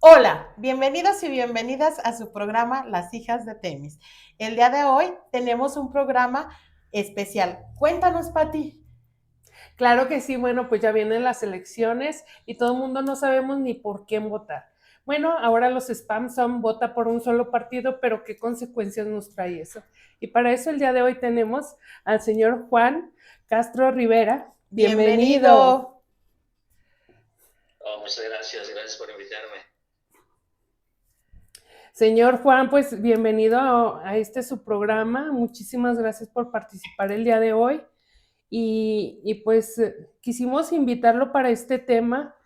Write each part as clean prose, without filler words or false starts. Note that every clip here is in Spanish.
Hola, bienvenidos y bienvenidas a su programa Las Hijas de Temis. El día de hoy tenemos un programa especial. Cuéntanos, Pati. Claro que sí, bueno, pues ya vienen las elecciones y todo el mundo no sabemos ni por quién votar. Bueno, ahora los spams son vota por un solo partido, pero ¿qué consecuencias nos trae eso? Y para eso el día de hoy tenemos al señor Juan Castro Rivera. Bienvenido. Bienvenido. Oh, muchas gracias, gracias por invitarme. Señor Juan, pues bienvenido a este su programa. Muchísimas gracias por participar el día de hoy. Pues quisimos invitarlo para este tema,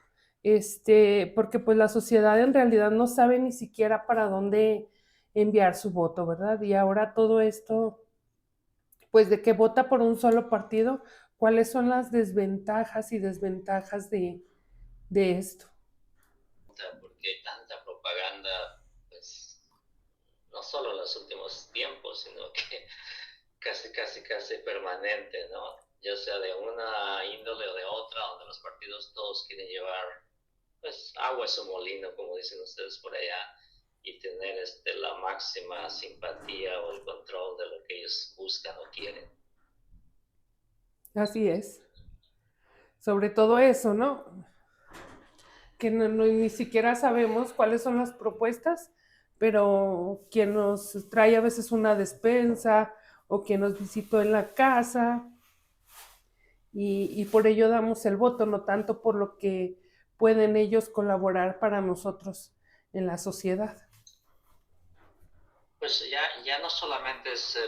porque pues la sociedad en realidad no sabe ni siquiera para dónde enviar su voto, ¿verdad? Y ahora todo esto, pues de que vota por un solo partido, ¿cuáles son las desventajas y desventajas de esto? Porque tanta propaganda, pues, no solo en los últimos tiempos, sino que casi permanente, ¿no? Ya sea de una índole o de otra, donde los partidos todos quieren llevar, pues, agua a su molino, como dicen ustedes por allá, y tener la máxima simpatía o el control de lo que ellos buscan o quieren. Así es. Sobre todo eso, ¿no? Que ni siquiera sabemos cuáles son las propuestas, pero quien nos trae a veces una despensa o quien nos visitó en la casa y por ello damos el voto, no tanto por lo que pueden ellos colaborar para nosotros en la sociedad. Pues ya no solamente es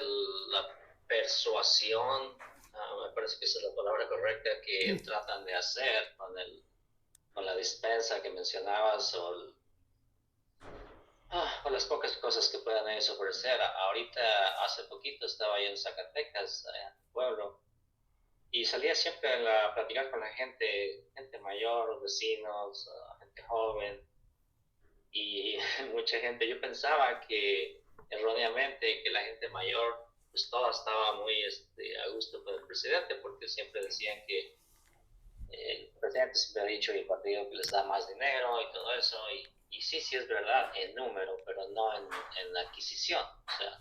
la persuasión, me parece que esa es la palabra correcta, que tratan de hacer con la dispensa que mencionabas o las pocas cosas que puedan ellos ofrecer. Ahorita, hace poquito estaba yo en Zacatecas, en el pueblo, y salía siempre a platicar con la gente mayor, vecinos, gente joven, y mucha gente, yo pensaba que erróneamente que la gente mayor pues toda estaba muy a gusto con el presidente porque siempre decían que el presidente siempre ha dicho y el partido que les da más dinero y todo eso y sí es verdad en número pero no en la adquisición, o sea,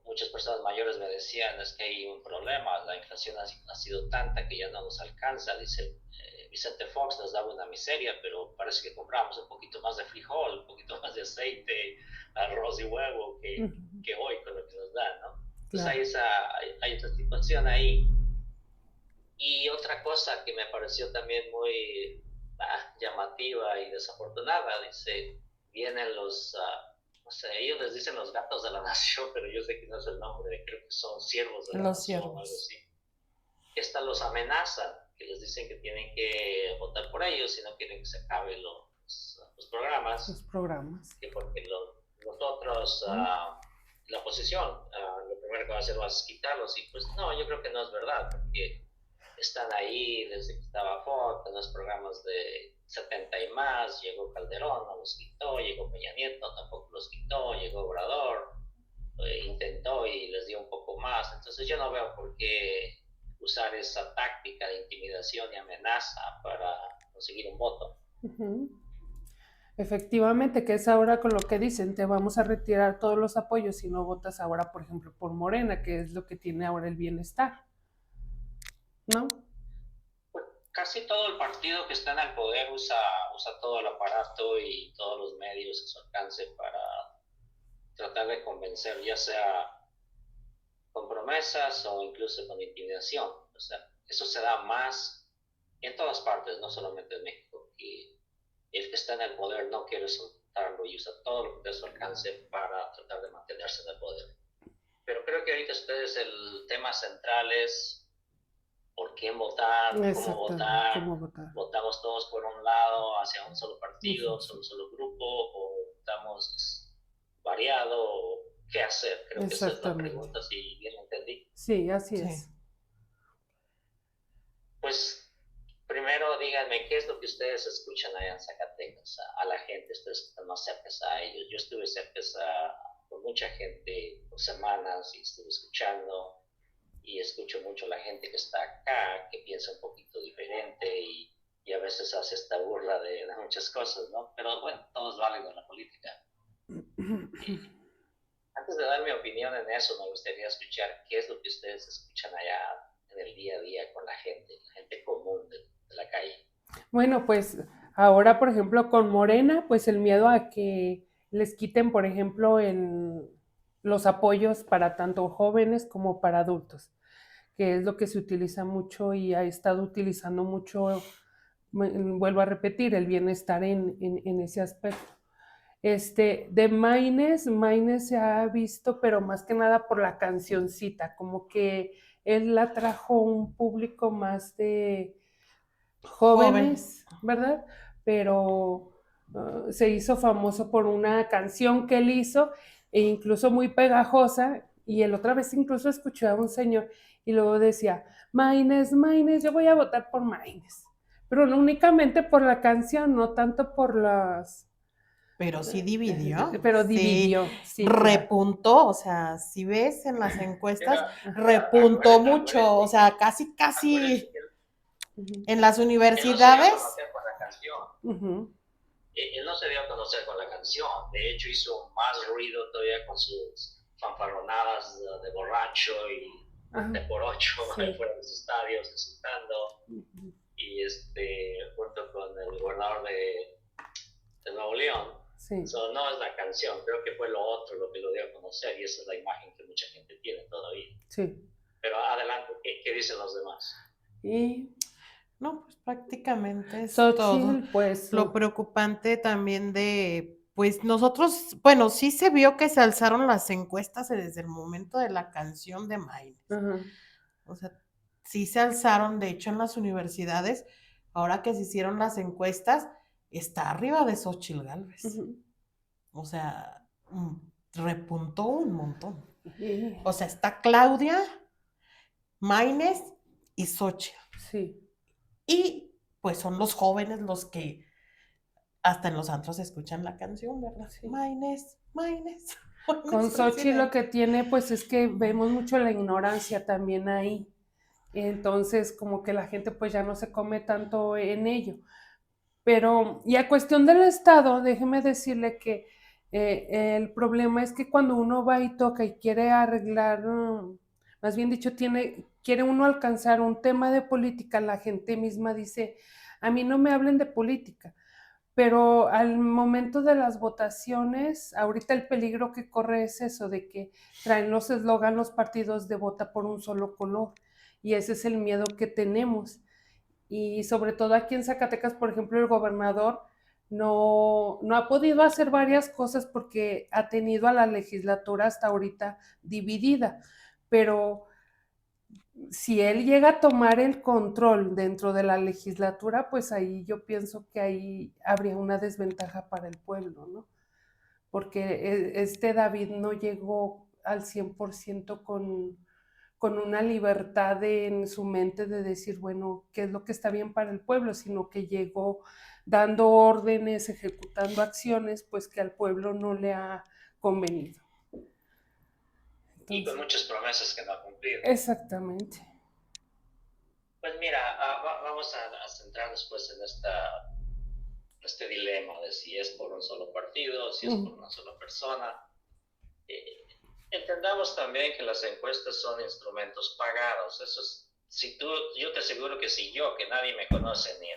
muchas personas mayores me decían es que hay un problema, la inflación ha sido tanta que ya no nos alcanza, dice Vicente Fox nos daba una miseria, pero parece que compramos un poquito más de frijol, un poquito más de aceite, arroz y huevo que hoy con lo que nos dan, ¿no? Entonces Claro. hay esta situación ahí. Y otra cosa que me pareció también muy llamativa y desafortunada, dice, vienen no sé, ellos les dicen los gatos de la nación, pero yo sé que no es el nombre, creo que son siervos de la Los nación o algo siervos. así. Esta los amenazan, que les dicen que tienen que votar por ellos si no quieren que se acaben los Los programas, programas. que porque nosotros, la oposición, lo primero que va a hacer va a quitarlos, y pues no, yo creo que no es verdad, porque están ahí desde que estaba Ford, en los programas de 70 y más, llegó Calderón, no los quitó, llegó Peña Nieto, tampoco los quitó, llegó Obrador, intentó y les dio un poco más, entonces yo no veo por qué usar esa táctica de intimidación y amenaza para conseguir un voto. Uh-huh. Efectivamente, que es ahora con lo que dicen, te vamos a retirar todos los apoyos si no votas ahora, por ejemplo, por Morena, que es lo que tiene ahora el bienestar, ¿no? Casi todo el partido que está en el poder usa todo el aparato y todos los medios a su alcance para tratar de convencer, ya sea con promesas o incluso con intimidación. O sea, eso se da más en todas partes, no solamente en México. Y el que está en el poder no quiere soltarlo y usa todo lo que está a su alcance para tratar de mantenerse en el poder. Pero creo que ahorita ustedes el tema central es por quién votar, cómo Exacto, votar, ¿cómo votar? votamos todos por un lado hacia un solo Uh-huh. partido, un solo grupo, o votamos variado, o qué hacer. Creo que esa es la Exactamente. pregunta, si bien entendí. Sí, así Sí. es. Pues primero díganme qué es lo que ustedes escuchan allá en Zacatecas, a la gente, ustedes están más cerca a ellos. Yo estuve cerca con mucha gente por semanas y estuve escuchando y escucho mucho a la gente que está acá, que piensa un poquito diferente y a veces hace esta burla de muchas cosas, ¿no? Pero bueno, todo es válido en la política. Antes de dar mi opinión en eso, me gustaría escuchar qué es lo que ustedes escuchan allá en el día a día con la gente común de la calle. Bueno, pues ahora, por ejemplo, con Morena, pues el miedo a que les quiten, por ejemplo, los apoyos para tanto jóvenes como para adultos, que es lo que se utiliza mucho y ha estado utilizando mucho, vuelvo a repetir, el bienestar en ese aspecto. De Maines se ha visto, pero más que nada por la cancioncita, como que él atrajo un público más de Joven. jóvenes, ¿verdad? Pero se hizo famoso por una canción que él hizo, e incluso muy pegajosa, y el otra vez incluso escuché a un señor y luego decía, Maines, Maines, yo voy a votar por Maines, pero no únicamente por la canción, no tanto por las... Pero sí dividió, Pero sí dividió, sí, claro. repuntó, o sea, si ves en las encuestas, Pero repuntó mucho, o acuérdate, sea, casi, acuérdate casi que Uh-huh. en las él no se dio a universidades. conocer con la canción. Uh-huh. Él no se dio a conocer con la canción. De hecho, hizo más ruido todavía con sus fanfarronadas de borracho y de por ocho Sí. fuera de los estadios, insultando. Uh-huh. Y junto con el gobernador de Nuevo León. Sí. No es la canción, creo que fue lo otro lo que lo dio a conocer y esa es la imagen que mucha gente tiene todavía. Sí. Pero adelante, ¿qué dicen los demás? Y No, pues prácticamente es Xochitl, todo. pues Lo preocupante también pues nosotros, bueno, sí se vio que se alzaron las encuestas desde el momento de la canción de Maines. uh-huh. O sea, sí se alzaron, de hecho en las universidades, ahora que se hicieron las encuestas, está arriba de Xochitl Gálvez. Uh-huh. O sea, repuntó un montón. Yeah. O sea, está Claudia, Maines y Xochitl. Sí. Y pues son los jóvenes los que hasta en los antros escuchan la canción, ¿verdad? Sí. Maines, Maines. Con Xochitl lo que tiene, pues es que vemos mucho la ignorancia también ahí. Entonces, como que la gente pues ya no se come tanto en ello. Pero, y a cuestión del Estado, déjeme decirle que el problema es que cuando uno va y toca y quiere arreglar, más bien dicho, quiere uno alcanzar un tema de política, la gente misma dice, a mí no me hablen de política. Pero al momento de las votaciones, ahorita el peligro que corre es eso, de que traen los eslogan los partidos de vota por un solo color. Y ese es el miedo que tenemos. Y sobre todo aquí en Zacatecas, por ejemplo, el gobernador no ha podido hacer varias cosas porque ha tenido a la legislatura hasta ahorita dividida. Pero si él llega a tomar el control dentro de la legislatura, pues ahí yo pienso que ahí habría una desventaja para el pueblo, ¿no? Porque David no llegó al 100% con una libertad en su mente de decir, bueno, qué es lo que está bien para el pueblo, sino que llegó dando órdenes, ejecutando acciones, pues que al pueblo no le ha convenido. Entonces, y con muchas promesas que no ha cumplido. Exactamente. Pues mira, vamos a centrarnos pues en este dilema de si es por un solo partido, si es por una sola persona. Entendamos también que las encuestas son instrumentos pagados. Eso es, yo te aseguro que si yo, que nadie me conoce, ni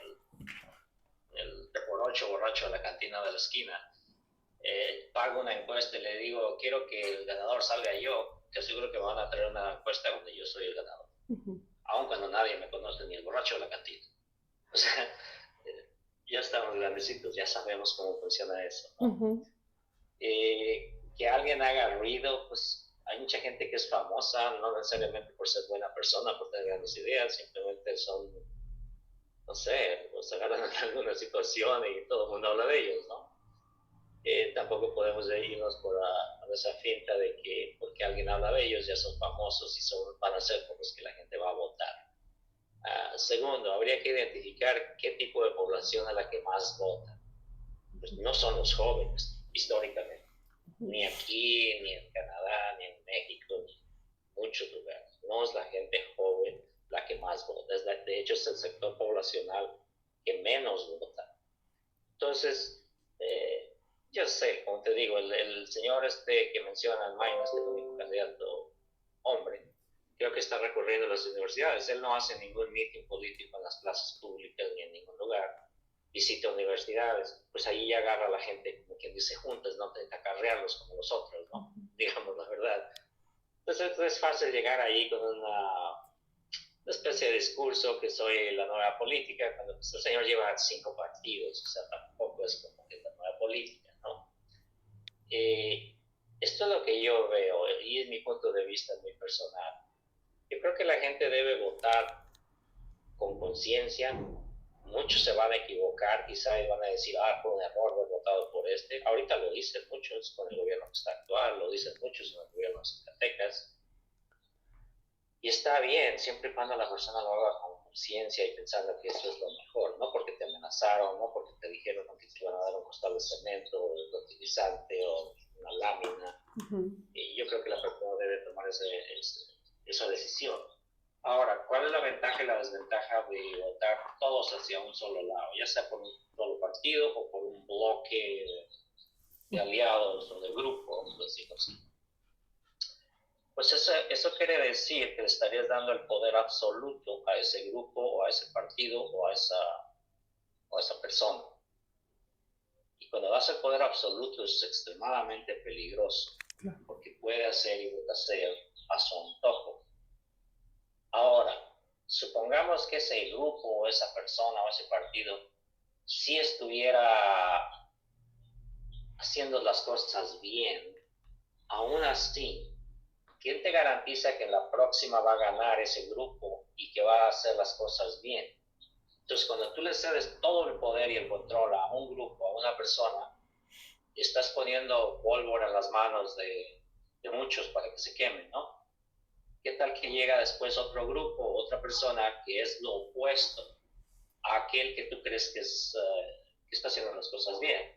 el por ocho borracho de la cantina de la esquina, pago una encuesta y le digo, quiero que el ganador salga yo, te aseguro que me van a traer una encuesta donde yo soy el ganador. Aun cuando nadie me conoce, ni el borracho de la cantina. O sea, ya estamos grandecitos, ya sabemos cómo funciona eso, ¿no? Que alguien haga ruido, pues hay mucha gente que es famosa, no necesariamente por ser buena persona, por tener grandes ideas, simplemente son, no sé, pues agarran en alguna situación y todo el mundo habla de ellos, ¿no? Tampoco podemos irnos por esa finta de que porque alguien habla de ellos ya son famosos y van a ser por los que la gente va a votar. Segundo, habría que identificar qué tipo de población es la que más vota. Pues no son los jóvenes, históricamente. Ni aquí, ni en Canadá, ni en México, ni en muchos lugares. No es la gente joven la que más vota. De hecho, es el sector poblacional que menos votan. Entonces, yo sé, como te digo, el señor que menciona, el Maynes, que es el único candidato hombre, creo que está recurriendo a las universidades. Él no hace ningún meeting político en las plazas públicas ni en ningún lugar. Visita universidades, pues ahí ya agarra a la gente, como quien dice, juntas, no te acarrearlos como los otros, ¿no? Digamos la verdad. Entonces es fácil llegar ahí con una especie de discurso que soy la nueva política, cuando pues, el señor lleva 5 partidos, o sea, tampoco es como que la nueva política, ¿no? Esto es lo que yo veo y es mi punto de vista muy personal. Yo creo que la gente debe votar con conciencia. Muchos se van a equivocar, quizá y van a decir, fue un error haber votado por este. Ahorita lo dicen muchos con el gobierno que está actual, lo dicen muchos con el gobierno de Zacatecas. Y está bien, siempre y cuando la persona lo haga con conciencia y pensando que eso es lo mejor, no porque te amenazaron, no porque te dijeron que te iban a dar un costal de cemento, o de fertilizante o una lámina. Y yo creo que la persona debe tomar esa decisión. Ahora, ¿cuál es la ventaja y la desventaja de votar todos hacia un solo lado? Ya sea por un solo partido o por un bloque de aliados o de grupos, vamos a decirlo así. Pues eso quiere decir que le estarías dando el poder absoluto a ese grupo o a ese partido o a esa persona. Y cuando das el poder absoluto es extremadamente peligroso, porque puede hacer y deshacer a su antojo. Ahora, supongamos que ese grupo o esa persona o ese partido sí estuviera haciendo las cosas bien, aún así, ¿quién te garantiza que en la próxima va a ganar ese grupo y que va a hacer las cosas bien? Entonces, cuando tú le cedes todo el poder y el control a un grupo, a una persona, estás poniendo pólvora en las manos de muchos para que se quemen, ¿no? ¿Qué tal que llega después otro grupo, otra persona que es lo opuesto a aquel que tú crees que está haciendo las cosas bien?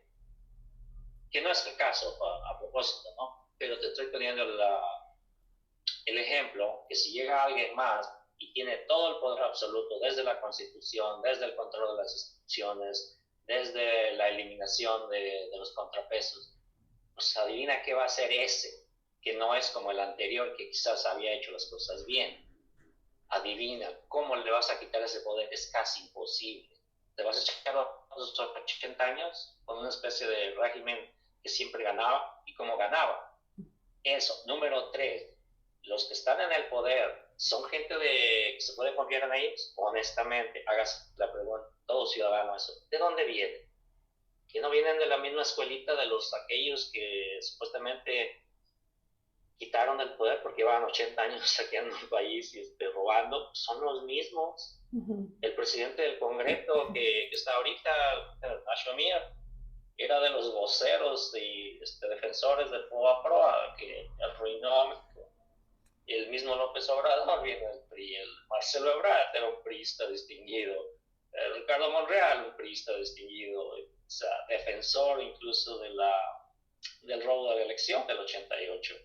Que no es el caso a propósito, ¿no? Pero te estoy poniendo el ejemplo que si llega alguien más y tiene todo el poder absoluto desde la Constitución, desde el control de las instituciones, desde la eliminación de los contrapesos, pues adivina qué va a hacer ese, que no es como el anterior que quizás había hecho las cosas bien. Adivina, ¿cómo le vas a quitar ese poder? Es casi imposible. Te vas a echar los 80 años con una especie de régimen que siempre ganaba. ¿Y cómo ganaba? Eso. Número 3. Los que están en el poder son gente que se puede confiar en ellos. Honestamente, hagas la pregunta, todo ciudadano eso, ¿de dónde vienen? Que no vienen de la misma escuelita de aquellos que supuestamente quitaron el poder porque llevan 80 años saqueando el país y robando. Son los mismos. El presidente del Congreso que está ahorita, Nacho Amir, era de los voceros y defensores del PROA, que arruinó a México. El mismo López Obrador viene del PRI, el Marcelo Ebrard era un priista distinguido, Ricardo Monreal, un priista distinguido, o sea, defensor incluso del robo de la elección del 88.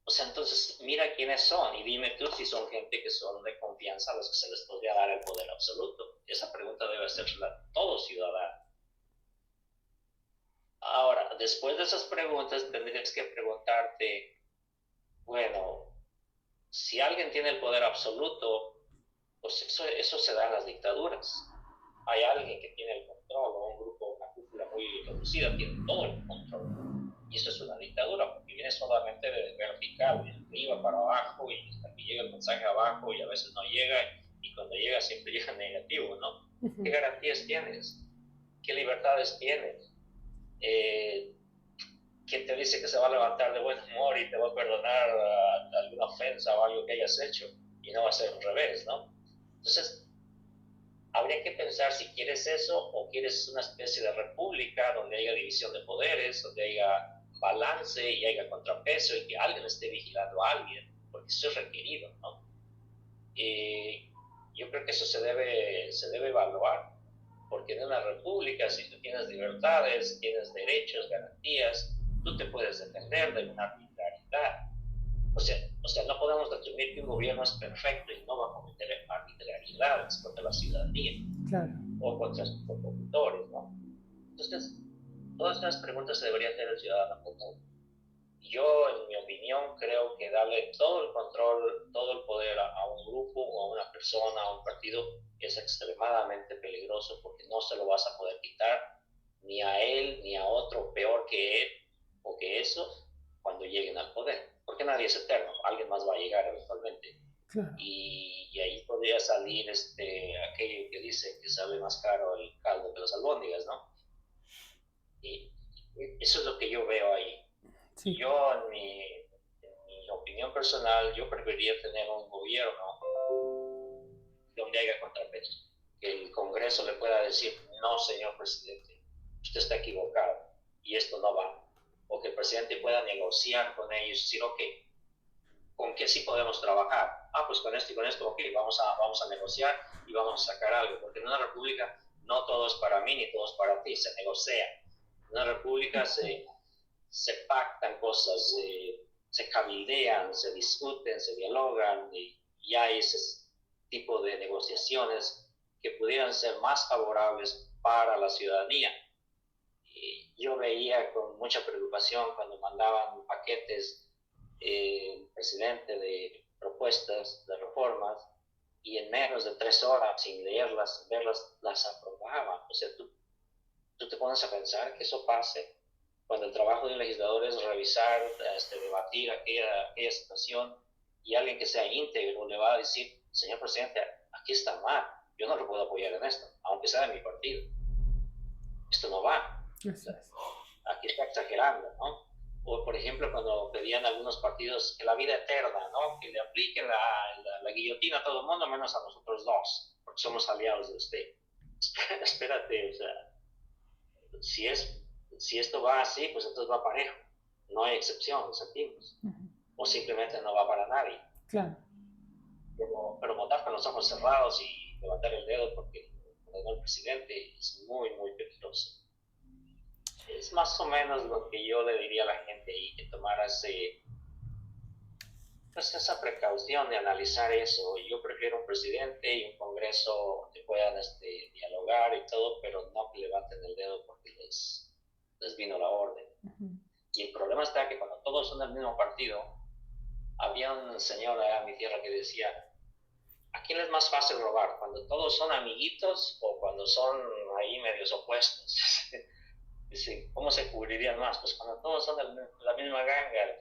O sea, entonces mira quiénes son y dime tú si son gente que son de confianza a los que se les podría dar el poder absoluto. Esa pregunta debe hacerla todo ciudadano. Ahora, después de esas preguntas tendrías que preguntarte, bueno, si alguien tiene el poder absoluto, pues eso se da en las dictaduras. Hay alguien que tiene el control, o un grupo, una cúpula muy reducida, tiene todo el control. Y eso es una dictadura, porque viene solamente de vertical, de arriba para abajo, y hasta que llega el mensaje abajo, y a veces no llega, y cuando llega siempre llega negativo, ¿no? ¿Qué garantías tienes? ¿Qué libertades tienes? ¿Quién te dice que se va a levantar de buen humor y te va a perdonar alguna ofensa o algo que hayas hecho? Y no va a ser al revés, ¿no? Entonces, habría que pensar si quieres eso o quieres una especie de república donde haya división de poderes, donde haya balance y haya contrapeso y que alguien esté vigilando a alguien, porque eso es requerido, ¿no? Yo creo que eso se debe evaluar, porque en una república, si tú tienes libertades, tienes derechos, garantías, tú te puedes defender de una arbitrariedad. O sea, no podemos asumir que un gobierno es perfecto y no va a cometer arbitrariedades contra la ciudadanía. Claro. o contra sus opositores, ¿no? Entonces, todas estas preguntas se debería hacer el ciudadano común. Yo, en mi opinión, creo que darle todo el control, todo el poder a un grupo o a una persona, a un partido, es extremadamente peligroso porque no se lo vas a poder quitar ni a él ni a otro peor que él o que eso cuando lleguen al poder. Porque nadie es eterno, alguien más va a llegar eventualmente. Claro. Y ahí podría salir aquello que dice que sale más caro el caldo que las albóndigas, ¿no? Y eso es lo que yo veo ahí. Sí. Yo, en mi opinión personal, yo preferiría tener un gobierno donde haya contrapeso. Que el Congreso le pueda decir, no, señor presidente, usted está equivocado y esto no va. O que el presidente pueda negociar con ellos y decir, ok, ¿con qué sí podemos trabajar? Pues con esto y con esto, ok, vamos a negociar y vamos a sacar algo. Porque en una república no todo es para mí ni todo es para ti, se negocia. En una república se pactan cosas, se cabildean, se discuten, se dialogan y hay ese tipo de negociaciones que pudieran ser más favorables para la ciudadanía. Y yo veía con mucha preocupación cuando mandaban paquetes el presidente de propuestas de reformas y en menos de 3 horas, sin leerlas, sin verlas, las aprobaban. O sea, tú te pones a pensar que eso pase cuando el trabajo de un legislador es revisar, debatir aquella situación y alguien que sea íntegro le va a decir, señor presidente, aquí está mal, yo no lo puedo apoyar en esto, aunque sea de mi partido. Esto no va. Eso es. Aquí está exagerando, ¿no? O, por ejemplo, cuando pedían algunos partidos que la vida eterna, ¿no? Que le apliquen la guillotina a todo el mundo, menos a nosotros dos, porque somos aliados de usted. Espérate, o sea, si esto va así, pues entonces va parejo. No hay excepción, sentimos. O simplemente no va para nadie. Claro. Pero votar con los ojos cerrados y levantar el dedo porque ordenó el presidente es muy, muy peligroso. Es más o menos lo que yo le diría a la gente y que tomara esa precaución de analizar eso. Yo prefiero un presidente y un congreso que puedan dialogar y todo, pero no que levanten el dedo porque les vino la orden. Y el problema está que cuando todos son del mismo partido, había un señor allá en mi tierra que decía, ¿a quién es más fácil robar? ¿Cuando todos son amiguitos o cuando son ahí medios opuestos? Dice, ¿cómo se cubrirían más? Pues cuando todos son de la misma ganga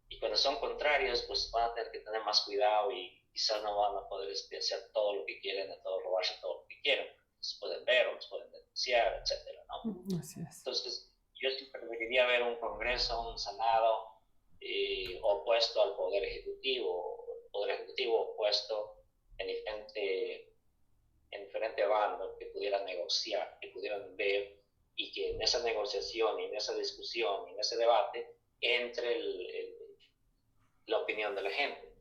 y cuando son contrarios, pues van a tener que tener más cuidado y quizás no van a poder hacer todo lo que quieren, a todo robarse todo lo que quieren. Los pueden ver o los pueden denunciar, etcétera, ¿no? Así es. Entonces, yo sí preferiría ver un Congreso, un Senado opuesto al Poder Ejecutivo, el Poder Ejecutivo opuesto en diferente bando, que pudieran negociar, que pudieran ver y que en esa negociación y en esa discusión y en ese debate entre la opinión de la gente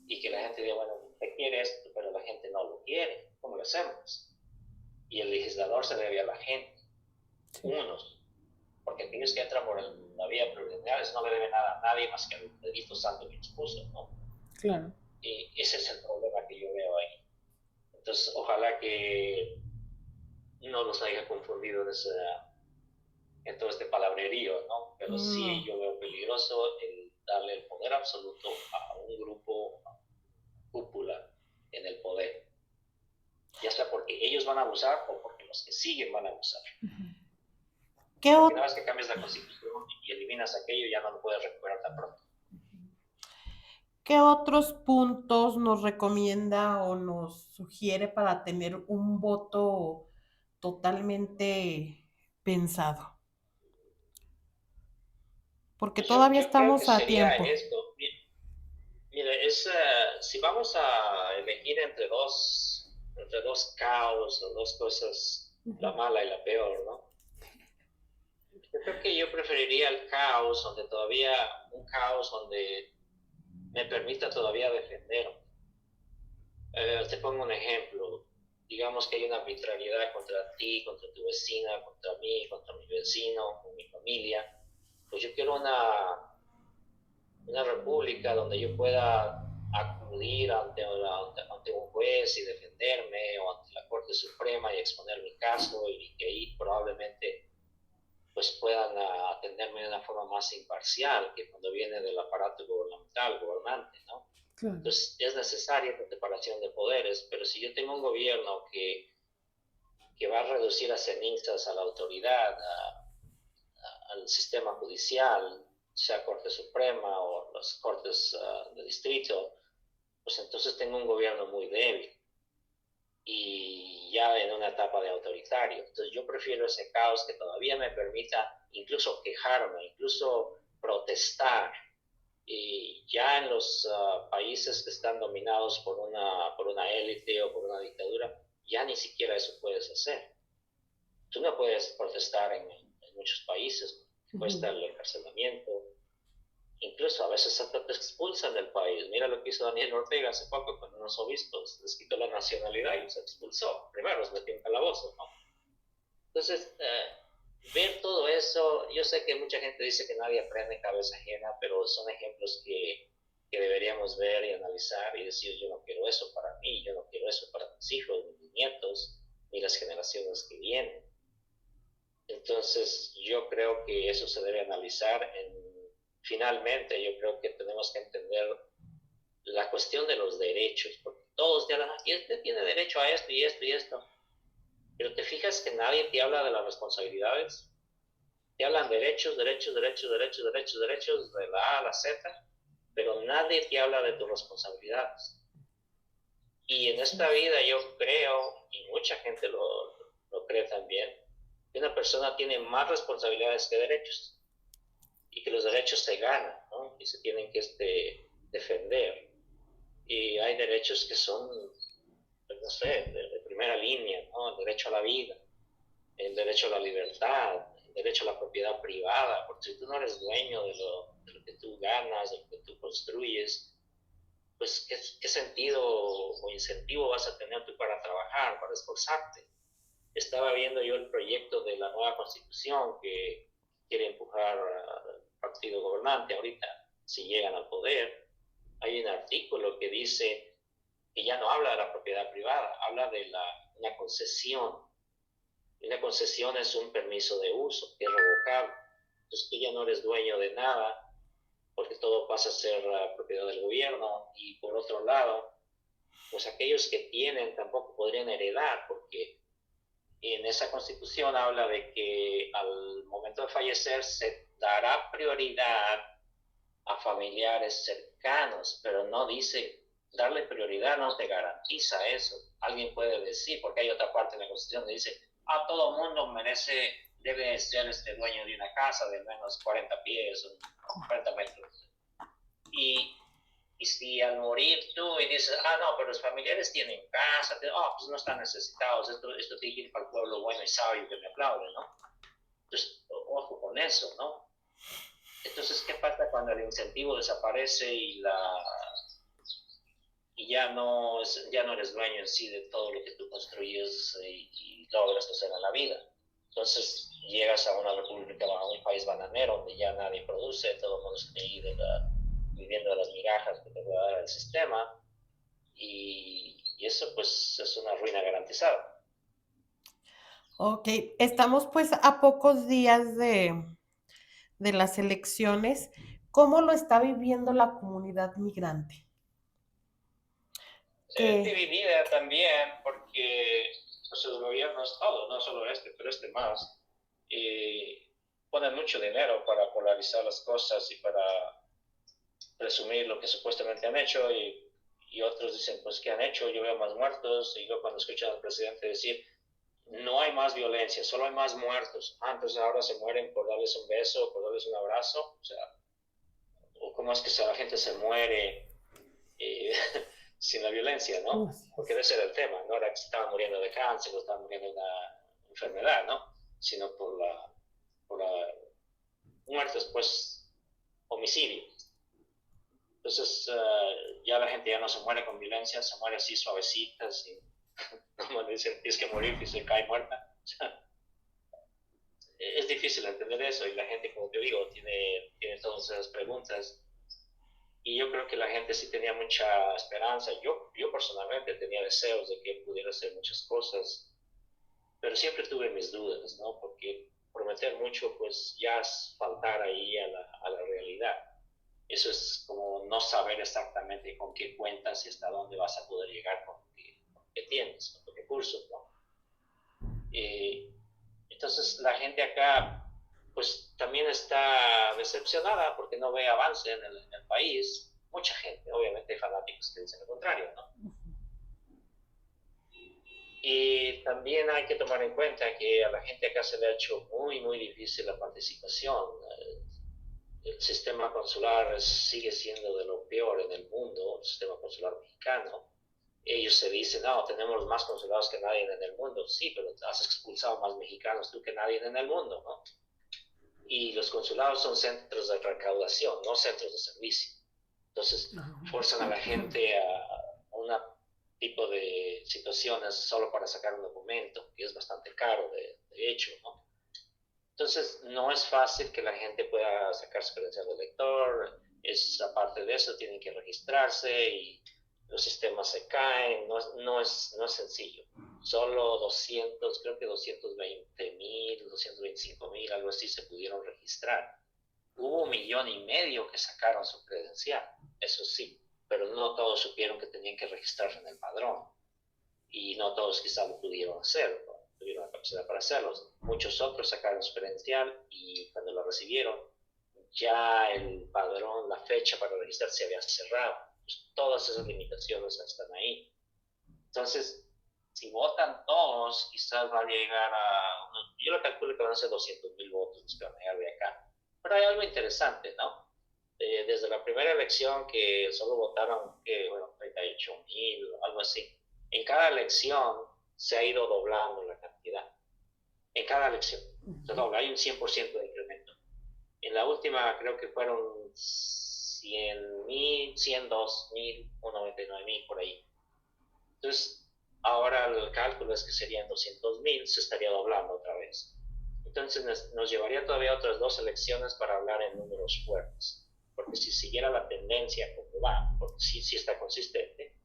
y que la gente diga, bueno, usted quiere esto, pero la gente no lo quiere, ¿cómo lo hacemos? Y el legislador se debe a la gente, unos, porque aquellos que entran por la vía preliminar no le deben nada a nadie más que al Cristo Santo que nos puso, ¿no? Claro. Y ese es el problema que yo veo ahí. Entonces, ojalá que no los haya confundido en todo este palabrerío, ¿no? Pero sí yo veo peligroso el darle el poder absoluto a un grupo cúpula en el poder, ya sea porque ellos van a abusar o porque los que siguen van a abusar. Porque una vez que cambias la constitución y eliminas aquello, ya no lo puedes recuperar tan pronto. ¿Qué otros puntos nos recomienda o nos sugiere para tener un voto totalmente pensado? Porque Pues todavía yo creo estamos que a sería tiempo. esto. Mira, si vamos a elegir entre dos caos o dos cosas, la mala y la peor, ¿no? Yo creo que yo preferiría el caos, un caos donde me permita todavía defenderme. Te pongo un ejemplo. Digamos que hay una arbitrariedad contra ti, contra tu vecina, contra mí, contra mi vecino, con mi familia. Pues yo quiero una república donde yo pueda acudir ante un juez y defenderme, o ante la Corte Suprema y exponer mi caso, y que ahí probablemente pues puedan atenderme de una forma más imparcial que cuando viene del aparato gubernamental, gobernante, ¿no? Claro. Entonces es necesaria la separación de poderes, pero si yo tengo un gobierno que va a reducir a cenizas a la autoridad, al sistema judicial, sea Corte Suprema o las Cortes de Distrito, pues entonces tengo un gobierno muy débil y ya en una etapa de autoritario. Entonces yo prefiero ese caos que todavía me permita incluso quejarme, incluso protestar. Y ya en los países que están dominados por una élite o por una dictadura, ya ni siquiera eso puedes hacer. Tú no puedes protestar en muchos países, cuesta el encarcelamiento, incluso a veces hasta te expulsan del país. Mira lo que hizo Daniel Ortega hace poco con unos obispos, les quitó la nacionalidad y los expulsó. Primero los metió en calabozo, ¿no? Entonces, ver todo eso, yo sé que mucha gente dice que nadie aprende en cabeza ajena, pero son ejemplos que deberíamos ver y analizar y decir, yo no quiero eso para mí, yo no quiero eso para mis hijos, mis nietos, ni las generaciones que vienen. Entonces, yo creo que eso se debe analizar. Finalmente, yo creo que tenemos que entender la cuestión de los derechos, porque todos te hablan, y este tiene derecho a esto y esto y esto, pero te fijas que nadie te habla de las responsabilidades. Te hablan derechos, derechos, derechos, derechos, derechos, derechos, de la A a la Z, pero nadie te habla de tus responsabilidades. Y en esta vida yo creo, y mucha gente lo cree también, que una persona tiene más responsabilidades que derechos, y que los derechos se ganan, ¿no? Y se tienen que defender. Y hay derechos que son, pues, no sé, de primera línea, ¿no? El derecho a la vida, el derecho a la libertad, el derecho a la propiedad privada, porque si tú no eres dueño de lo que tú ganas, de lo que tú construyes, pues ¿qué sentido o incentivo vas a tener tú para trabajar, para esforzarte? Estaba viendo yo el proyecto de la nueva constitución que quiere empujar al partido gobernante ahorita, si llegan al poder. Hay un artículo que dice que ya no habla de la propiedad privada, habla de una concesión. Una concesión es un permiso de uso que es revocable. Entonces tú ya no eres dueño de nada porque todo pasa a ser propiedad del gobierno. Y por otro lado, pues aquellos que tienen tampoco podrían heredar, porque en esa constitución habla de que al momento de fallecer se dará prioridad a familiares cercanos, pero no dice, darle prioridad no te garantiza eso. Alguien puede decir, porque hay otra parte de la constitución que dice, todo mundo debe ser dueño de una casa de al menos 40 pies o 40 metros. Y si al morir tú y dices, no, pero los familiares tienen casa, pues no están necesitados, esto tiene que ir para el pueblo bueno y sabio que me aplaude, ¿no? Entonces, ojo con eso, ¿no? Entonces, ¿qué pasa cuando el incentivo desaparece y ya no eres dueño en sí de todo lo que tú construyes y logras hacer en la vida? Entonces, llegas a una república, a un país bananero donde ya nadie produce, todo el mundo está ahí viviendo de las migajas que te va a dar el sistema, y eso pues es una ruina garantizada. Ok, estamos pues a pocos días de las elecciones. ¿Cómo lo está viviendo la comunidad migrante? Es dividida también porque pues, los gobiernos, todos, no solo pero más, ponen mucho dinero para polarizar las cosas y para presumir lo que supuestamente han hecho, y otros dicen, pues, ¿qué han hecho? Yo veo más muertos, y yo cuando escucho al presidente decir, no hay más violencia, solo hay más muertos. Entonces ahora se mueren por darles un beso, por darles un abrazo, o sea, o cómo es que la gente se muere sin la violencia, ¿no? Porque ese era el tema, no era que se estaban muriendo de cáncer o estaban muriendo de una enfermedad, ¿no? Sino por la muertes, pues, homicidio. Entonces, ya la gente ya no se muere con violencia, se muere así suavecitas, y como dicen, tienes que morir y se cae muerta. O sea, es difícil entender eso, y la gente, como te digo, tiene todas esas preguntas. Y yo creo que la gente sí tenía mucha esperanza. Yo personalmente tenía deseos de que él pudiera hacer muchas cosas, pero siempre tuve mis dudas, ¿no? Porque prometer mucho, pues ya es faltar ahí a la realidad. Eso es como no saber exactamente con qué cuentas y hasta dónde vas a poder llegar con lo que tienes, con tus recursos, ¿no? Entonces la gente acá pues también está decepcionada porque no ve avance en el país. Mucha gente, obviamente hay fanáticos que dicen lo contrario, ¿no? Y también hay que tomar en cuenta que a la gente acá se le ha hecho muy, muy difícil la participación. El sistema consular sigue siendo de lo peor en el mundo, el sistema consular mexicano. Ellos se dicen, no, tenemos más consulados que nadie en el mundo. Sí, pero has expulsado más mexicanos tú que nadie en el mundo, ¿no? Y los consulados son centros de recaudación, no centros de servicio. Entonces, forzan a la gente a un tipo de situaciones solo para sacar un documento, que es bastante caro, de hecho, ¿no? Entonces, no es fácil que la gente pueda sacar su credencial de lector, aparte de eso, tienen que registrarse y los sistemas se caen, no es sencillo. Solo 200, creo que 220,000, 225,000, algo así se pudieron registrar. Hubo 1,5 millones que sacaron su credencial, eso sí, pero no todos supieron que tenían que registrarse en el padrón y no todos quizás lo pudieron hacer, ¿no? Tuvieron la capacidad para hacerlo. Muchos otros sacaron su credencial y cuando lo recibieron, ya el padrón, la fecha para registrarse se había cerrado. Pues todas esas limitaciones están ahí. Entonces, si votan todos, quizás va a llegar yo lo calculo que van a ser 200,000 votos los que van a llegar de acá. Pero hay algo interesante, ¿no? Desde la primera elección que solo votaron, 38,000, algo así. En cada elección se ha ido doblando la cantidad. En cada elección se dobla, hay un 100% de incremento. En la última creo que fueron 100,000, 102,000 o 99,000 por ahí. Entonces, ahora el cálculo es que serían 200,000, se estaría doblando otra vez. Entonces nos llevaría todavía otras 2 elecciones para hablar en números fuertes. Porque si siguiera la tendencia como va, porque sí está consistente,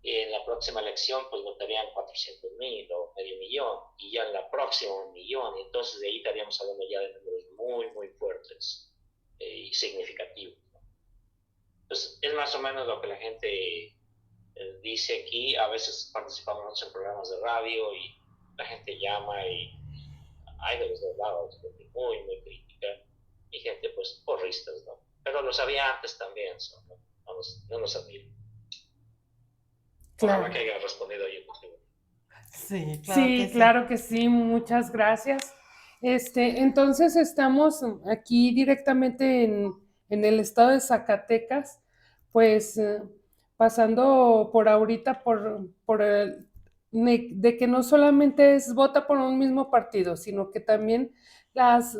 en la próxima elección pues votarían 400,000 o medio millón, y ya en la próxima 1,000,000, y entonces de ahí estaríamos hablando ya de números muy, muy fuertes y significativos, ¿no? Entonces es más o menos lo que la gente dice aquí. A veces participamos en programas de radio y la gente llama y hay de los dos lados, gente muy, muy crítica y gente pues porristas, ¿no? Pero los había antes también, no nos admiro. Ojalá Claro. que haya respondido yo contigo. Sí, Sí, claro que sí, muchas gracias. Entonces estamos aquí directamente en el estado de Zacatecas, pues pasando por ahorita por de que no solamente es vota por un mismo partido, sino que también las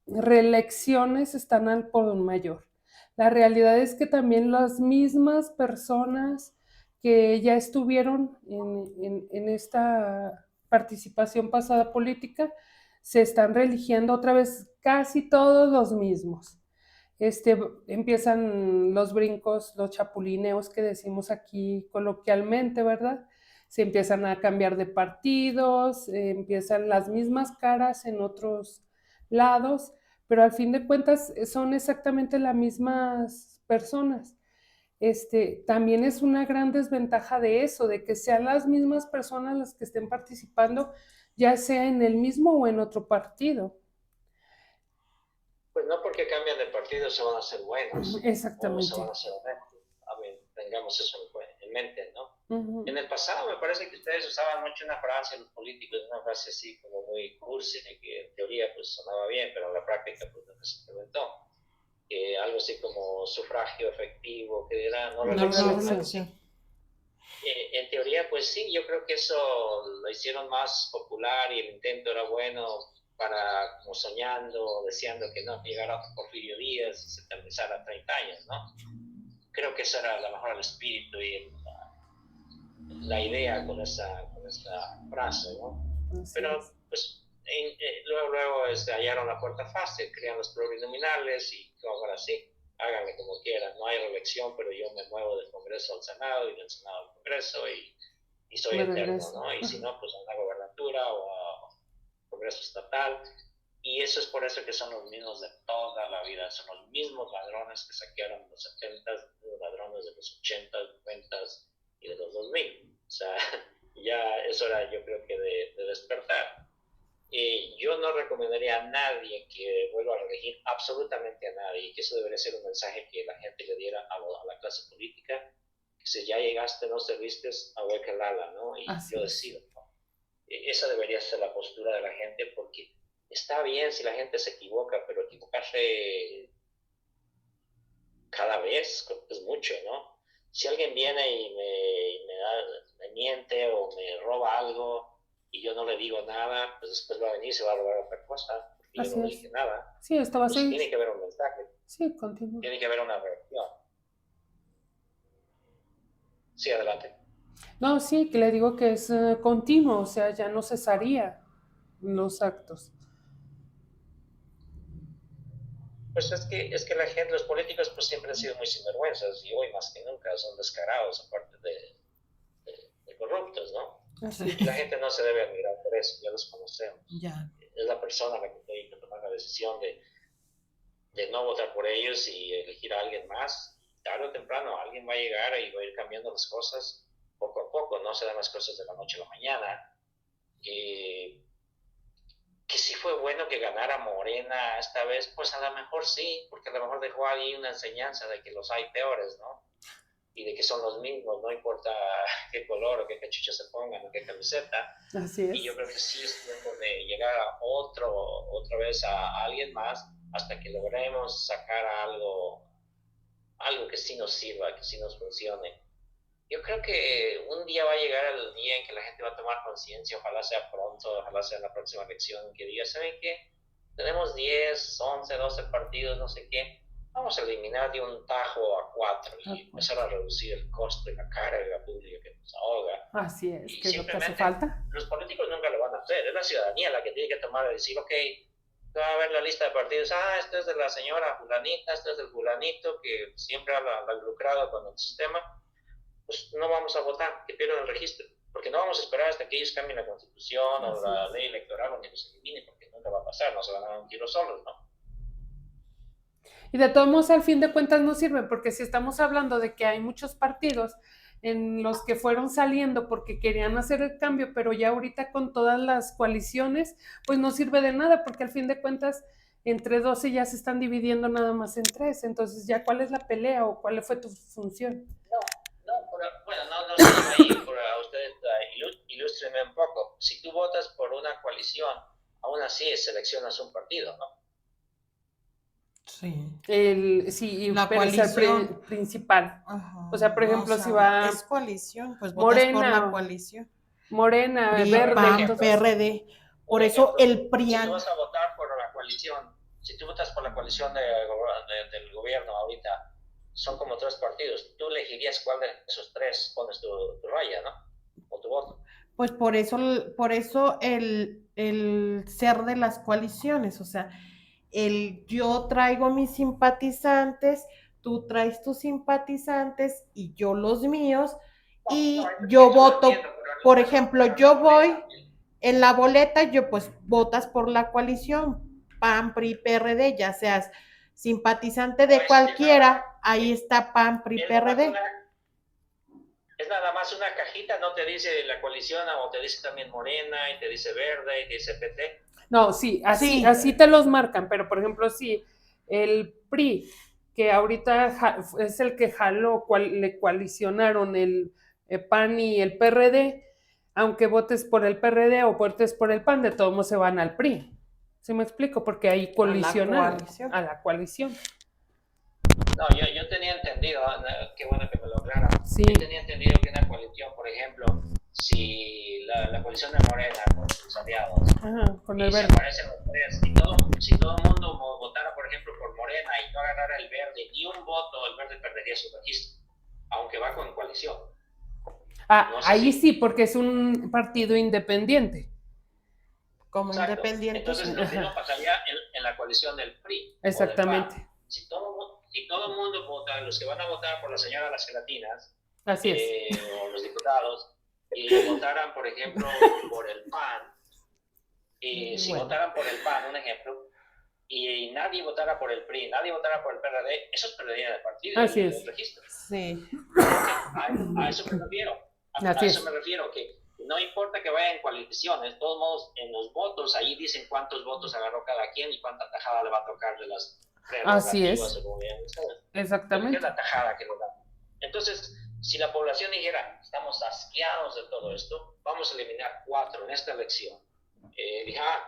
reelecciones están al por mayor. La realidad es que también las mismas personas que ya estuvieron en esta participación pasada política se están reeligiendo otra vez casi todos los mismos. Empiezan los brincos, los chapulineos que decimos aquí coloquialmente, ¿verdad? Se empiezan a cambiar de partidos, empiezan las mismas caras en otros lados, pero al fin de cuentas son exactamente las mismas personas. También es una gran desventaja de eso, de que sean las mismas personas las que estén participando, ya sea en el mismo o en otro partido. Pues no porque cambian de partido se van a hacer buenos. Exactamente. O se van a hacer honestos. A ver, tengamos eso en mente, ¿no? En el pasado me parece que ustedes usaban mucho una frase, los políticos, una frase así como muy cursi, que en teoría pues sonaba bien, pero en la práctica pues nunca se implementó. Algo así como sufragio efectivo, que era no reelección. En teoría pues sí, yo creo que eso lo hicieron más popular y el intento era bueno para, como soñando, deseando que no llegara Porfirio Díaz y se terminara 30 años, ¿no? Creo que ese era a lo mejor el espíritu y la idea con esa frase, ¿no? Pero pues luego hallaron la puerta fácil, crean los plurinominales y ahora sí. háganle como quieran, no hay reelección, pero yo me muevo del Congreso al Senado y del Senado al Congreso y soy Me eterno, regreso. ¿no? Y si no, pues a una gobernatura o a Congreso estatal. Y eso es por eso que son los mismos de toda la vida, son los mismos ladrones que saquearon en los 70, los ladrones de los 80, 90 y de los 2000. O sea, ya es hora, yo creo que de despertar. Yo no recomendaría a nadie que vuelva a reelegir, absolutamente a nadie, que eso debería ser un mensaje que la gente le diera a la clase política, que si ya llegaste, no serviste, a hueca ¿no? Y Así yo es. decido, ¿no? Esa debería ser la postura de la gente, porque está bien si la gente se equivoca, pero equivocarse cada vez es mucho, ¿no? Si alguien viene y me miente o me roba algo y yo no le digo nada, pues después va a venir y se va a robar otra cosa, porque yo Así no le es. dije nada. Sí, esto va a Entonces seguir. tiene que haber un mensaje, Sí, continúa. tiene que haber una reacción. Sí, adelante. No, sí, que le digo que es continuo, o sea, ya no cesaría los actos. Pues es que la gente, los políticos, pues siempre han sido muy sinvergüenzas y hoy más que nunca son descarados, aparte de corruptos, ¿no? Así Y la es. gente no se debe admirar por eso, ya los conocemos. Ya. Es la persona la que tiene que tomar la decisión de no votar por ellos y elegir a alguien más. Tarde o temprano alguien va a llegar y va a ir cambiando las cosas poco a poco, no se dan las cosas de la noche a la mañana. Que sí fue bueno que ganara Morena esta vez, pues a lo mejor sí, porque a lo mejor dejó ahí una enseñanza de que los hay peores, ¿no? Y de que son los mismos, no importa qué color o qué cachucha se pongan o qué camiseta. Así es. Y yo creo que sí es tiempo de llegar a otra vez a alguien más hasta que logremos sacar algo que sí nos sirva, que sí nos funcione. Yo creo que un día va a llegar el día en que la gente va a tomar conciencia, ojalá sea pronto, ojalá sea en la próxima elección, que diga, ¿saben qué? Tenemos 10, 11, 12 partidos, no sé qué, vamos a eliminar de un tajo a 4 y empezar a reducir el costo y la carga pública que nos ahoga. Así es, Y que es lo que hace simplemente falta. los políticos nunca lo van a hacer, es la ciudadanía la que tiene que tomar y decir, ok, va a ver la lista de partidos, esto es de la señora fulanita, esto es del fulanito que siempre ha lucrado con el sistema, pues no vamos a votar, que pierdan el registro, porque no vamos a esperar hasta que ellos cambien la constitución o la ley electoral o que los eliminen, porque nunca va a pasar, no se van a dar un tiro solos, ¿no? Y de todos modos, al fin de cuentas, no sirven, porque si estamos hablando de que hay muchos partidos en los que fueron saliendo porque querían hacer el cambio, pero ya ahorita con todas las coaliciones, pues no sirve de nada, porque al fin de cuentas, entre 12 ya se están dividiendo nada más en 3, entonces ya ¿cuál es la pelea o cuál fue tu función? Bueno, no sé, ahí por ustedes ilústrenme un poco. Si tú votas por una coalición, aún así seleccionas un partido, ¿no? Sí. Sí, La pero coalición. es el principal. Ajá. O sea, por ejemplo, si va es coalición, pues votas por la coalición. Morena, PRI, Verde, PAN, entonces, PRD. Por eso el PRIAN. Si tú vas a votar por la coalición, si tú votas por la coalición del gobierno ahorita, son como 3 partidos. Tú elegirías cuál de esos 3 pones tu raya, ¿no? O tu voto. Pues por eso el ser de las coaliciones, o sea, yo traigo mis simpatizantes, tú traes tus simpatizantes y yo los míos, y yo voto, por ejemplo, yo voy en la boleta, yo pues votas por la coalición, PAN, PRI, PRD, ya seas simpatizante de cualquiera, ahí está PAN, PRI, PRD. Es nada más una cajita, no te dice la coalición o te dice también Morena y te dice Verde y te dice PT. No, sí, así te los marcan, pero por ejemplo, sí, el PRI, que ahorita es el que jaló, le coalicionaron el PAN y el PRD, aunque votes por el PRD o votes por el PAN, de todos modos se van al PRI. ¿Sí me explico? Porque ahí colisionaron a la coalición. No, yo tenía entendido, qué bueno que me lo aclaran. Sí. Yo tenía entendido que una coalición, por ejemplo, si la coalición de Morena con sus aliados, con el y Verde, se aparecen los 3, si todo el mundo votara, por ejemplo, por Morena y no agarrara el Verde ni un voto, el Verde perdería su registro, aunque va con coalición. No sé ahí sí, porque es un partido independiente. Como independiente. Entonces lo mismo pasaría en la coalición del PRI. Exactamente. Si todo si todo el mundo vota, los que van a votar por la señora de las gelatinas, Así es. o los diputados, y votaran, por ejemplo, por el PAN, y si votaran por el PAN, un ejemplo, y nadie votara por el PRI, nadie votara por el PRD, esos perderían el partido, Así el es. registro. Sí. A eso me refiero. Así es. Me refiero, que no importa que vayan en coaliciones, de todos modos, en los votos, ahí dicen cuántos votos agarró cada quien y cuánta tajada le va a tocar de las Así prerrogativas. es. ¿Sabes? Exactamente. Es la tajada que le dan. Entonces, si la población dijera, estamos asqueados de todo esto, vamos a eliminar 4 en esta elección.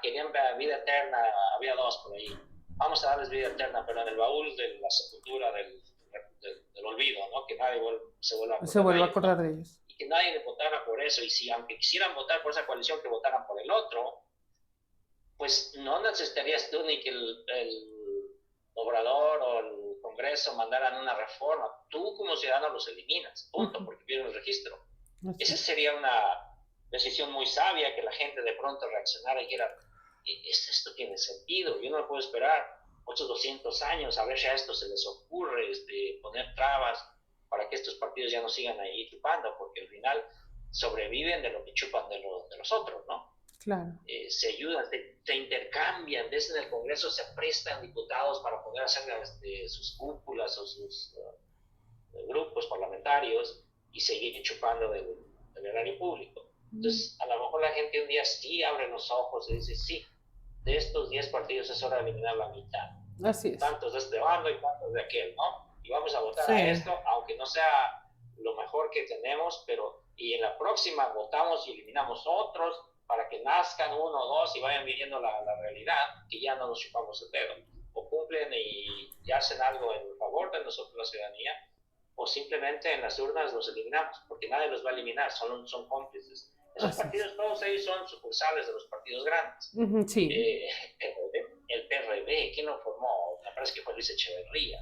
Querían vida eterna, había 2 por ahí. Vamos a darles vida eterna, pero en el baúl de la sepultura del olvido, ¿no? Que nadie se vuelva a acordar de ellos. Y que nadie votara por eso. Y si, aunque quisieran votar por esa coalición, que votaran por el otro, pues no necesitarías tú ni que el Obrador o el Congreso mandaran una reforma. Tú como ciudadano los eliminas, punto, porque pierden el registro. Esa sería una decisión muy sabia, que la gente de pronto reaccionara y dijera, esto tiene sentido, yo no me puedo esperar otros 200 años a ver si a esto se les ocurre poner trabas para que estos partidos ya no sigan ahí chupando, porque al final sobreviven de lo que chupan de los otros, ¿no? Claro. Se ayudan, se intercambian, desde en el Congreso se prestan diputados para poder hacer sus cúpulas o sus grupos parlamentarios y seguir chupando del erario público. Entonces, a lo mejor la gente un día sí abre los ojos y dice, sí, de estos 10 partidos es hora de eliminar la mitad. Así es. Tantos de este bando y tantos de aquel, ¿no? Y vamos a votar a esto, aunque no sea lo mejor que tenemos, pero y en la próxima votamos y eliminamos otros para que nazcan 1 o 2 y vayan viviendo la realidad, que ya no nos chupamos el dedo. O cumplen y hacen algo en favor de nosotros, la ciudadanía, o simplemente en las urnas los eliminamos, porque nadie los va a eliminar, son cómplices. Esos partidos, todos ellos son sucursales de los partidos grandes. Sí. El PRD, ¿quién lo formó? Me parece que fue Luis Echeverría.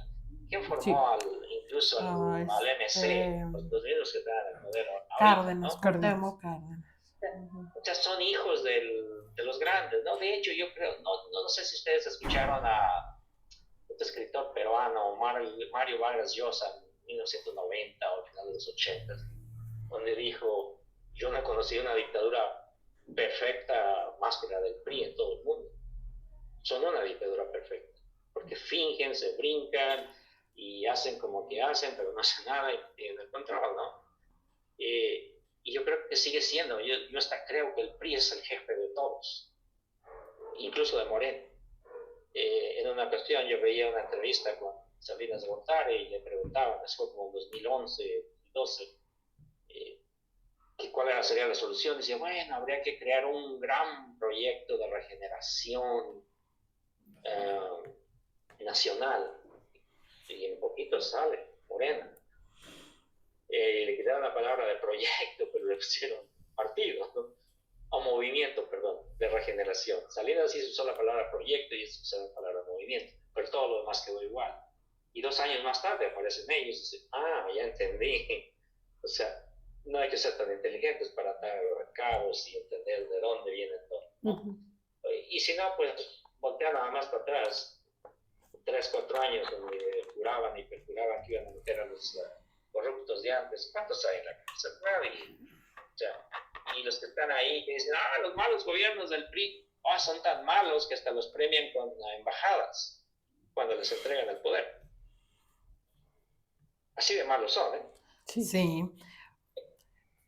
¿Quién formó incluso al MC? Los mismos que están en el poder ahorita, Cárdenas, ¿no? Cárdenas. O sea, son hijos de los grandes, ¿no? De hecho, yo creo, no sé si ustedes escucharon a este escritor peruano, Mario Vargas Llosa, en 1990 o al final de los 80, donde dijo, yo no he conocido una dictadura perfecta más que la del PRI en todo el mundo. Son una dictadura perfecta, porque fingen, se brincan y hacen como que hacen, pero no hacen nada y tienen el control, ¿no? Y yo creo que sigue siendo, yo hasta creo que el PRI es el jefe de todos, incluso de Moreno. En una cuestión yo veía una entrevista con Salinas de Gortari y le preguntaban, eso fue como en 2011, 2012, cuál sería la solución. Decía, bueno, habría que crear un gran proyecto de regeneración nacional. Y en poquito sale Morena. Le quitaron la palabra de proyecto, pero le pusieron partido, ¿no? O movimiento, perdón, de regeneración. Salinas sí usó la palabra proyecto y usó la palabra movimiento, pero todo lo demás quedó igual. Y 2 años más tarde aparecen ellos y dicen, ya entendí. O sea, no hay que ser tan inteligentes para atar cabos y entender de dónde viene todo, ¿no? Y si no, pues voltear nada más para atrás, 3-4 años donde juraban y perjuraban que iban a meter a los corruptos de antes. ¿Cuántos hay en la cárcel? Nadie. O sea, y los que están ahí que dicen, los malos gobiernos del PRI son tan malos que hasta los premian con embajadas cuando les entregan el poder. Así de malos son, ¿eh? Sí.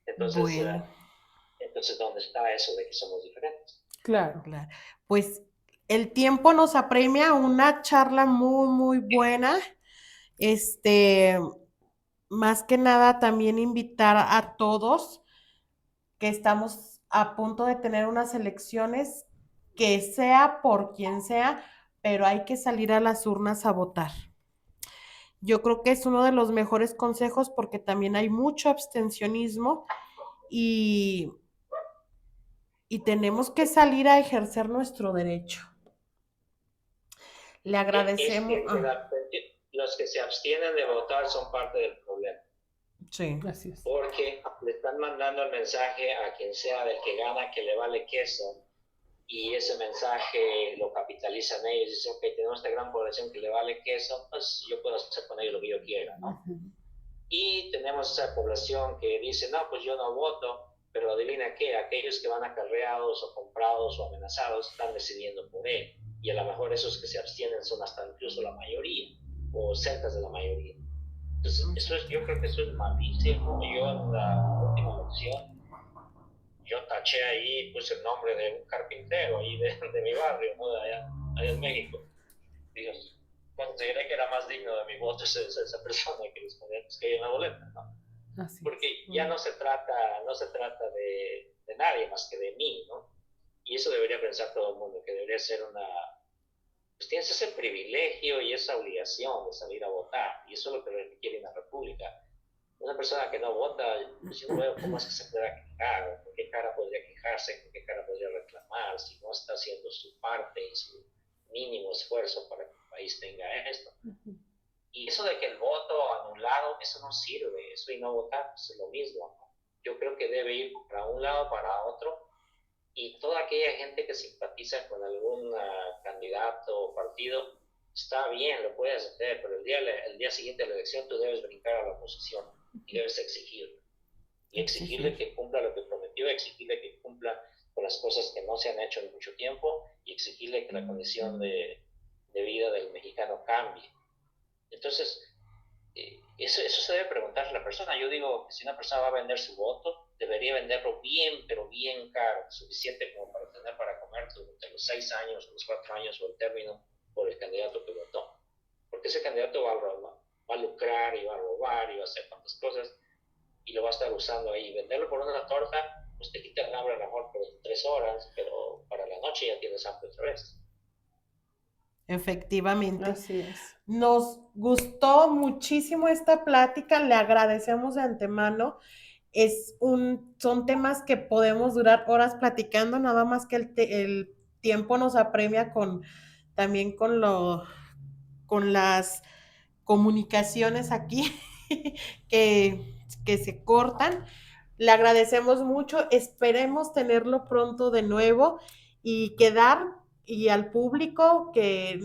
Entonces, bueno. Entonces, ¿dónde está eso de que somos diferentes? Claro. Pues el tiempo nos apremia, una charla muy, muy buena. Más que nada también invitar a todos que estamos a punto de tener unas elecciones, que sea por quien sea, pero hay que salir a las urnas a votar. Yo creo que es uno de los mejores consejos porque también hay mucho abstencionismo y tenemos que salir a ejercer nuestro derecho. Le agradecemos. Los que se abstienen de votar son parte del problema. Sí, así es. Porque le están mandando el mensaje a quien sea del que gana que le vale queso y ese mensaje lo capitalizan ellos y dicen, ok, tenemos esta gran población que le vale queso, pues yo puedo hacer con ellos lo que yo quiera, ¿no? Y tenemos esa población que dice, no, pues yo no voto, pero adivina qué, aquellos que van acarreados o comprados o amenazados están decidiendo por él, y a lo mejor esos que se abstienen son hasta incluso la mayoría, o cerca de la mayoría. Entonces, yo creo que eso es malísimo. Yo en la última elección, yo taché ahí, puse el nombre de un carpintero ahí de mi barrio, ¿no? Allá en México. Dios, consideré que era más digno de mi voto esa persona que los candidatos que hay en la boleta, ¿no? Así Porque es. ya no se trata de nadie más que de mí, ¿no? Y eso debería pensar todo el mundo, que debería ser pues tienes ese privilegio y esa obligación de salir a votar, y eso es lo que requiere una república. Una persona que no vota, pues yo no veo cómo es que se pueda quejar, con qué cara podría quejarse, con qué cara podría reclamar, si no está haciendo su parte y su mínimo esfuerzo para que el país tenga esto. Y eso de que el voto anulado, eso no sirve, eso y no votar pues es lo mismo, ¿no? Yo creo que debe ir para un lado, para otro, y toda aquella gente que simpatiza con algún candidato o partido, está bien, lo puedes hacer, pero el día siguiente de la elección tú debes brincar a la oposición y debes exigirle. Y exigirle que cumpla lo que prometió, exigirle que cumpla con las cosas que no se han hecho en mucho tiempo y exigirle que la condición de vida del mexicano cambie. Entonces, eso se debe preguntar a la persona. Yo digo que si una persona va a vender su voto, debería venderlo bien, pero bien caro, suficiente como para tener para comer durante los 6 años, los 4 años o el término por el candidato que votó. Porque ese candidato va a lucrar y va a robar y va a hacer tantas cosas y lo va a estar usando ahí. Venderlo por una torta, pues te quita el hambre a lo mejor por 3 horas, pero para la noche ya tienes hambre otra vez. Efectivamente. Así es. Nos gustó muchísimo esta plática, le agradecemos de antemano. Son temas que podemos durar horas platicando, nada más que el tiempo nos apremia también con las comunicaciones aquí que se cortan. Le agradecemos mucho, esperemos tenerlo pronto de nuevo y y al público que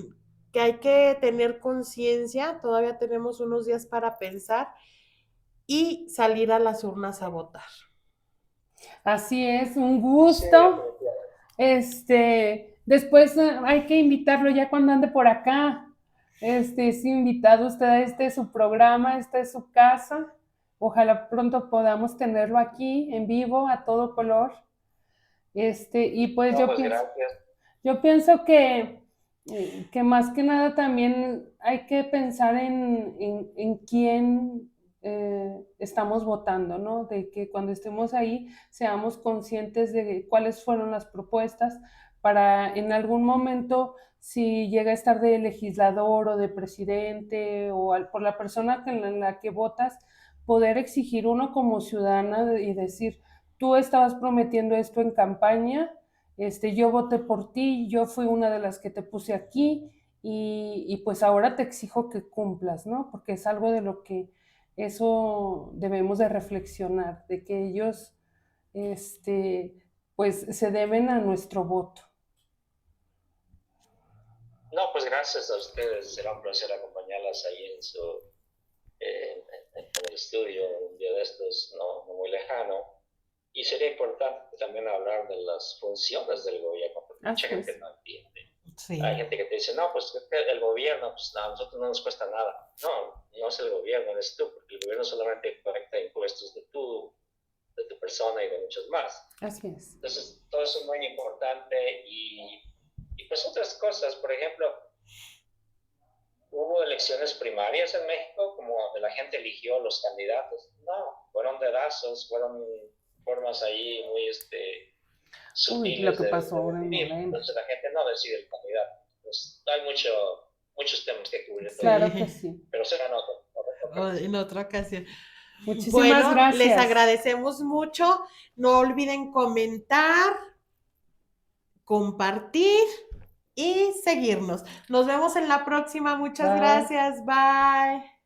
hay que tener conciencia, todavía tenemos unos días para pensar y salir a las urnas a votar. Así es, un gusto. Después hay que invitarlo ya cuando ande por acá. Es invitado usted a su programa, esta es su casa. Ojalá pronto podamos tenerlo aquí en vivo, a todo color. Y pues No, yo pues pienso, gracias. yo pienso que más que nada también hay que pensar en quién estamos votando, ¿no? De que cuando estemos ahí seamos conscientes de cuáles fueron las propuestas para en algún momento, si llega a estar de legislador o de presidente o por la persona en la que votas, poder exigir uno como ciudadana y decir, tú estabas prometiendo esto en campaña, yo voté por ti, yo fui una de las que te puse aquí y pues ahora te exijo que cumplas, ¿no? Porque es algo de lo que eso debemos de reflexionar, de que ellos, pues se deben a nuestro voto. No, pues gracias a ustedes, será un placer acompañarlas ahí en el estudio un día de estos, no muy lejano. Y sería importante también hablar de las funciones del gobierno, porque mucha gente no entiende. Sí. Hay gente que te dice, no, pues el gobierno, pues a nosotros no nos cuesta nada. No es el gobierno, eres tú, porque el gobierno solamente colecta impuestos de tu persona y de muchos más. Así es. Entonces, todo eso es muy importante y pues otras cosas, por ejemplo, hubo elecciones primarias en México, como donde la gente eligió los candidatos. No, fueron dedazos, fueron formas ahí muy sutiles. Lo que pasó ahora en Morena. Entonces la gente no decide el candidato. Pues hay muchos temas que cubrir. Claro que sí. Pero será en otra ocasión. Muchísimas gracias. Les agradecemos mucho. No olviden comentar, compartir y seguirnos. Nos vemos en la próxima. Muchas gracias. Bye.